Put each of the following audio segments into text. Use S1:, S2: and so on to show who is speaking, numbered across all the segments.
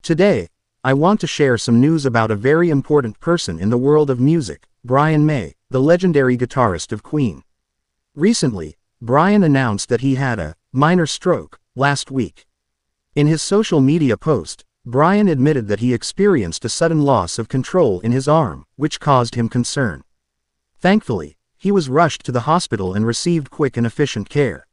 S1: Today, I want to share some news about a very important person in the world of music, Brian May, the legendary guitarist of Queen. Recently, Brian announced that he had a minor stroke last week. In his social media post, Brian admitted that he experienced a sudden loss of control in his arm, which caused him concern. Thankfully, he was rushed to the hospital and received quick and efficient care.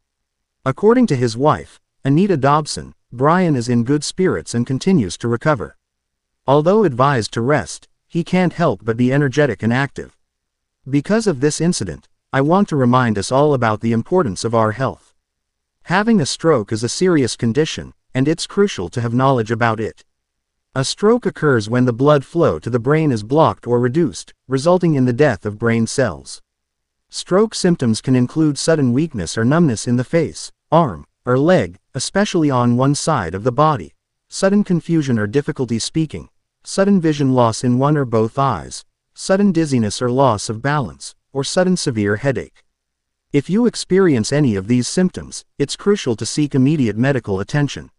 S1: According to his wife, Anita Dobson, Brian is in good spirits and continues to recover. Although advised to rest, he can't help but be energetic and active. Because of this incident, I want to remind us all about the importance of our health. Having a stroke is a serious condition, and it's crucial to have knowledge about it. A stroke occurs when the blood flow to the brain is blocked or reduced, resulting in the death of brain cells. Stroke symptoms can include sudden weakness or numbness in the face, arm, or leg, especially on one side of the body, sudden confusion or difficulty speaking, sudden vision loss in one or both eyes, sudden dizziness or loss of balance, or sudden severe headache. If you experience any of these symptoms, it's crucial to seek immediate medical attention.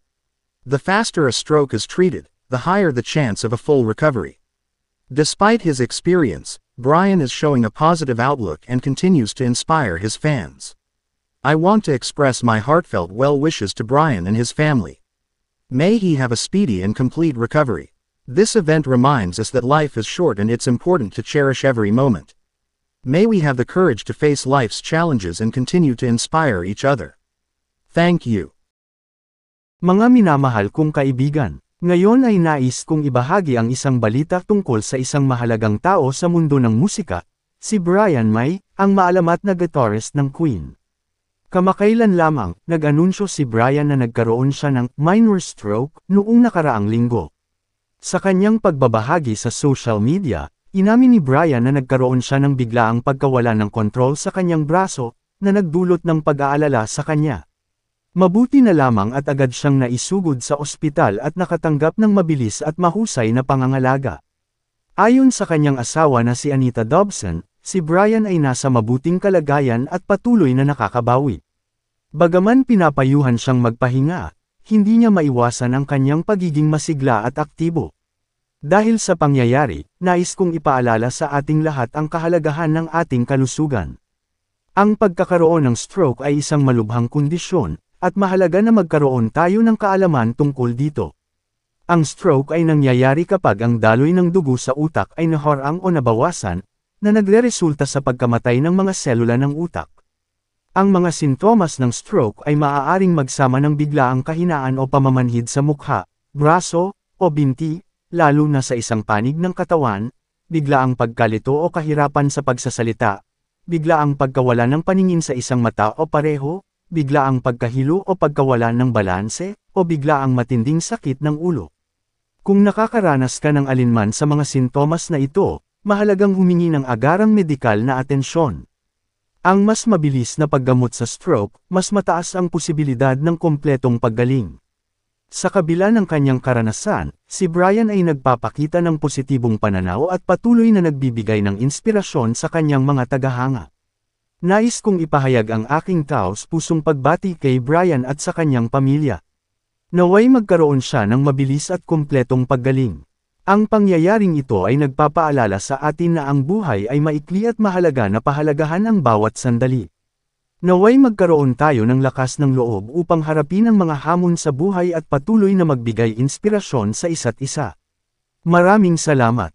S1: The faster a stroke is treated, the higher the chance of a full recovery. Despite his experience, Brian is showing a positive outlook and continues to inspire his fans. I want to express my heartfelt well wishes to Brian and his family. May he have a speedy and complete recovery. This event reminds us that life is short and it's important to cherish every moment. May we have the courage to face life's challenges and continue to inspire each other. Thank you.
S2: Mga minamahal kong kaibigan, ngayon ay nais kong ibahagi ang isang balita tungkol sa isang mahalagang tao sa mundo ng musika, si Brian May, ang maalamat na guitarist ng Queen. Kamakailan lamang, nag-anunsyo si Brian na nagkaroon siya ng minor stroke noong nakaraang linggo. Sa kanyang pagbabahagi sa social media, inamin ni Brian na nagkaroon siya ng biglaang pagkawala ng kontrol sa kanyang braso, na nagdulot ng pag-aalala sa kanya. Mabuti na lamang at agad siyang naisugod sa ospital at nakatanggap ng mabilis at mahusay na pangangalaga. Ayon sa kanyang asawa na si Anita Dobson, si Brian ay nasa mabuting kalagayan at patuloy na nakakabawi. Bagaman pinapayuhan siyang magpahinga, hindi niya maiwasan ang kanyang pagiging masigla at aktibo. Dahil sa pangyayari, nais kong ipaalala sa ating lahat ang kahalagahan ng ating kalusugan. Ang pagkakaroon ng stroke ay isang malubhang kondisyon, at mahalaga na magkaroon tayo ng kaalaman tungkol dito. Ang stroke ay nangyayari kapag ang daloy ng dugo sa utak ay naharang o nabawasan, na nagreresulta sa pagkamatay ng mga selula ng utak. Ang mga sintomas ng stroke ay maaaring magsama ng biglaang kahinaan o pamamanhid sa mukha, braso, o binti, lalo na sa isang panig ng katawan, biglaang pagkalito o kahirapan sa pagsasalita, biglaang pagkawala ng paningin sa isang mata o pareho, biglaang pagkahilo o pagkawalan ng balanse, o biglaang matinding sakit ng ulo. Kung nakakaranas ka ng alinman sa mga sintomas na ito, mahalagang humingi ng agarang medikal na atensyon. Ang mas mabilis na paggamot sa stroke, mas mataas ang posibilidad ng kompletong paggaling. Sa kabila ng kanyang karanasan, si Brian ay nagpapakita ng positibong pananaw at patuloy na nagbibigay ng inspirasyon sa kanyang mga tagahanga. Nais kong ipahayag ang aking taos-pusong pagbati kay Brian at sa kanyang pamilya. Naway magkaroon siya ng mabilis at kumpletong paggaling. Ang pangyayaring ito ay nagpapaalala sa atin na ang buhay ay maikli at mahalaga na pahalagahan ang bawat sandali. Naway magkaroon tayo ng lakas ng loob upang harapin ang mga hamon sa buhay at patuloy na magbigay inspirasyon sa isa't isa. Maraming salamat.